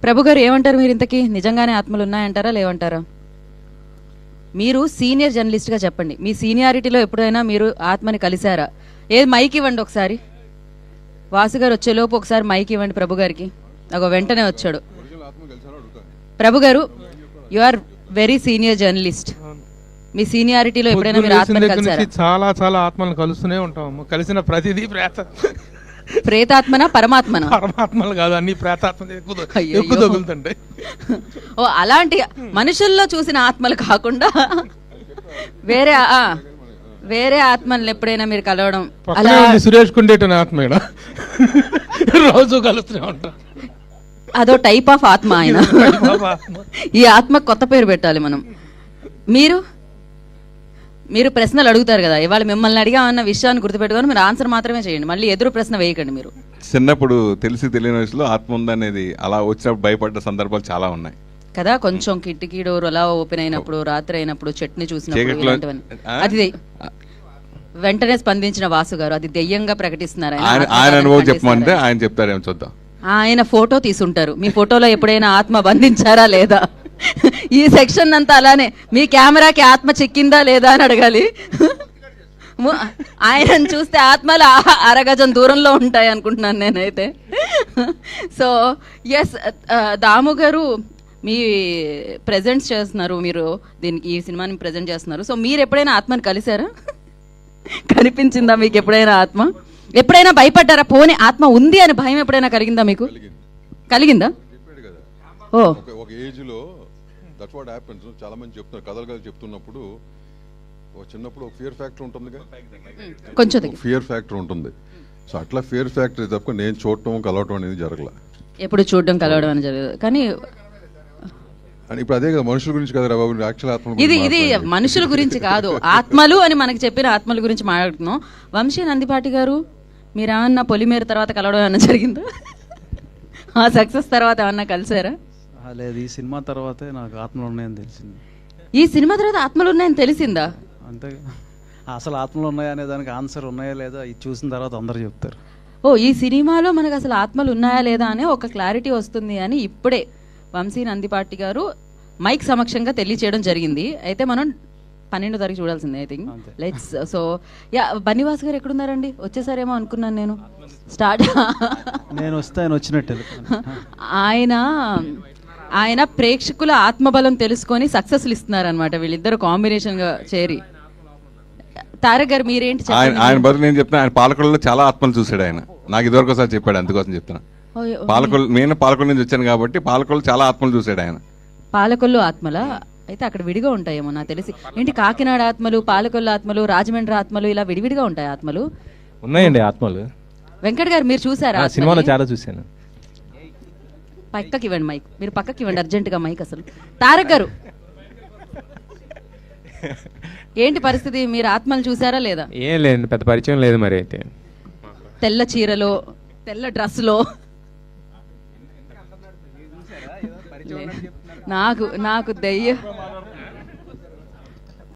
ప్రభు గారు ఏమంటారు మీరు? ఇంతకీ నిజంగానే ఆత్మలు ఉన్నాయంటారా లేవంటారా? మీరు సీనియర్ జర్నలిస్ట్గా చెప్పండి, మీ సీనియారిటీలో ఎప్పుడైనా మీరు ఆత్మని కలిశారా? ఏది మైక్ ఇవ్వండి ఒకసారి. వాసు గారు వచ్చేలోపు ఒకసారి మైక్ ఇవ్వండి ప్రభు గారికి. ఒక వెంటనే వచ్చాడు. Prabhu garu, you are very senior journalist. మీ సీనియారిటీలో ఎప్పుడైనా మీరు ఆత్మని కలిశారా? చాలా చాలా ఆత్మలను కలుస్తూనే ఉంటాము. కలిసిన ప్రతిదీ ప్రేతాత్మనా పరమాత్మనా? పరమాత్మలు కాదు, అన్ని ప్రేతాత్మ ఎక్కువ తగులుతుంటాయి. ఓ, అలాంటి మనుషుల్లో చూసిన ఆత్మలు కాకుండా వేరే వేరే ఆత్మలను ఎప్పుడైనా మీరు కలవడం? అలా సురేష్ కుండేటని ఆత్మ రోజు కలుస్తూనే ఉంటాం. అదో టైప్ ఆఫ్ ఆత్మ ఆయన. ఈ ఆత్మ కొత్త పేరు పెట్టాలి మనం. మీరు ప్రశ్నలు అడుగుతారు కదా, ఇవాళ మిమ్మల్ని అడిగామన్న విషయాన్ని గుర్తుపెట్టుకొని మీరు ఆన్సర్ మాత్రమే చేయండి, మళ్ళీ ఎదురు ప్రశ్న వేయకండి. మీరు చిన్నప్పుడు తెలిసి తెలియని వయసులో ఆత్మ ఉందనేది అలా వచ్చినప్పుడు భయపడ్డ సందర్భాలు చాలా ఉన్నాయి కదా. కొంచెం కిటికీ డోర్ అలా ఓపెన్ అయినప్పుడు, రాత్రి అయినప్పుడు, చట్నీ చూసినప్పుడు, అది వెంటనే స్పందించిన వాసు గారు అది దెయ్యంగా ప్రకటిస్తున్నారు. ఆయన అనుభవం చెప్పమంటే ఆయన చెప్తారేమో చూద్దాం. ఆయన ఫోటో తీసుంటారు. మీ ఫోటోలో ఎప్పుడైనా ఆత్మ బంధించారా లేదా? ఈ సెక్షన్ అంతా అలానే, మీ కెమెరాకి ఆత్మ చిక్కిందా లేదా అని అడగాలి. ఆయనను చూస్తే ఆత్మలు అరగజం దూరంలో ఉంటాయి అనుకుంటున్నాను నేనైతే. సో ఎస్, దాము గారు మీ ప్రెజెంట్స్ చేస్తున్నారు, మీరు దీనికి ఈ సినిమాని ప్రజెంట్ చేస్తున్నారు. సో మీరు ఎప్పుడైనా ఆత్మని కలిశారా? కనిపించిందా మీకు ఎప్పుడైనా ఆత్మ? ఎప్పుడైనా భయపడ్డారా? పోనీ ఆత్మ ఉంది అని భయం ఎప్పుడైనా కలిగిందా మీకు? కలిగిందా? ఓ, ఒక ఏజ్ లో దట్స్ వాట్ హ్యాపెన్స్. చాలా మంది చెప్తున్నారు, కథలు చెప్తున్నప్పుడు చిన్నప్పుడు ఒక ఫియర్ ఫ్యాక్టర్ ఉంటుంది, కొంచెం ఫియర్ ఫ్యాక్టర్ ఉంటుంది. సో అట్లా ఫియర్ ఫ్యాక్టర్ తప్ప నేను చూడటం కలవటం అనేది జరగల. ఎప్పుడు చూడడం కలవడం అని జరగదు. కానీ ఇప్పుడు అదే కదా, మనుషుల గురించి కదా బాబు, యాక్చువల్ ఆత్మ ఇది మనుషుల గురించి కాదు, ఆత్మలు అని మనకి చెప్పిన ఆత్మల గురించి మాట్లాడుతున్నాం. వంశీ నందిపాటి గారు, మీరు ఏమన్నా పొలిమేర తర్వాత కలవడం ఏమన్నా జరిగిందా? ఆ సక్సెస్ తర్వాత ఏమన్నా కలిసారా? లేదు, ఈ సినిమా తర్వాతే నాకు ఆత్మలు ఉన్నాయని తెలిసింది. ఈ సినిమా తర్వాత ఆత్మలు ఉన్నాయని తెలిసిందా? అంతే. అసలు ఆత్మలు ఉన్నాయనే దానికి ఆన్సర్ ఉన్నాయా లేదా ఇది చూసిన తర్వాత అందరూ చెప్తారు. ఓ, ఈ సినిమాలో మనకు అసలు ఆత్మలు ఉన్నాయా లేదా అనే ఒక క్లారిటీ వస్తుంది అని ఇప్పుడే వంశీ నందిపాటి గారు మైక్ సమక్షంగా తెలియచేయడం జరిగింది. అయితే మనం 12 తారీఖు చూడాల్సిందే I think. Let's. So yeah, Bunny Vas గారు ఎక్కడున్నారండి? వచ్చేసారేమో అనుకున్నాను నేను. స్టార్ట్ నేను వస్తే ఆయన వచ్చినట్టు. ఆయన ప్రేక్షకుల ఆత్మబలం తెలుసుకొని సక్సెస్లు ఇస్తున్నారనమాట వీళ్ళిద్దరు కాంబినేషన్ గా చేరి. తారక్ గారు మీరేంటి? ఆయన బదులు నేను చెప్తాను, ఆయన పాలకొల్లో చాలా ఆత్మలు చూసాడు ఆయన. నాకు ఇదివరకు ఒకసారి చెప్పాడు, అందుకోసం చెప్తున్నా. పాలకొల్లు, నేను పాలకొల్లు నుంచి వచ్చాను కాబట్టి పాలకొల్లు చాలా ఆత్మలు చూసాడు ఆయన. పాలకొల్లు ఆత్మల అయితే అక్కడ విడిగా ఉంటాయేమో నాకు తెలిసి. ఏంటి, కాకినాడ ఆత్మలు, పాలకొల్లు ఆత్మలు, రాజమండ్రి ఆత్మలు ఇలా విడివిడిగా ఉంటాయి ఆత్మలు? ఉన్నాయండి ఆత్మలు. వెంకట్ గారు మీరు చూసారా? సినిమాలో చాలా చూశాను. పక్కకి ఇవ్వండి మైక్, మీరు పక్కకి ఇవ్వండి అర్జెంటుగా మైక్. అసలు తారక్ గారు ఏంటి పరిస్థితి? మీరు ఆత్మలు చూసారా లేదా? ఏం లేదు, పెద్ద పరిచయం లేదు. మరి అయితే తెల్ల చీరలో, తెల్ల డ్రెస్లో నాకు దెయ్యం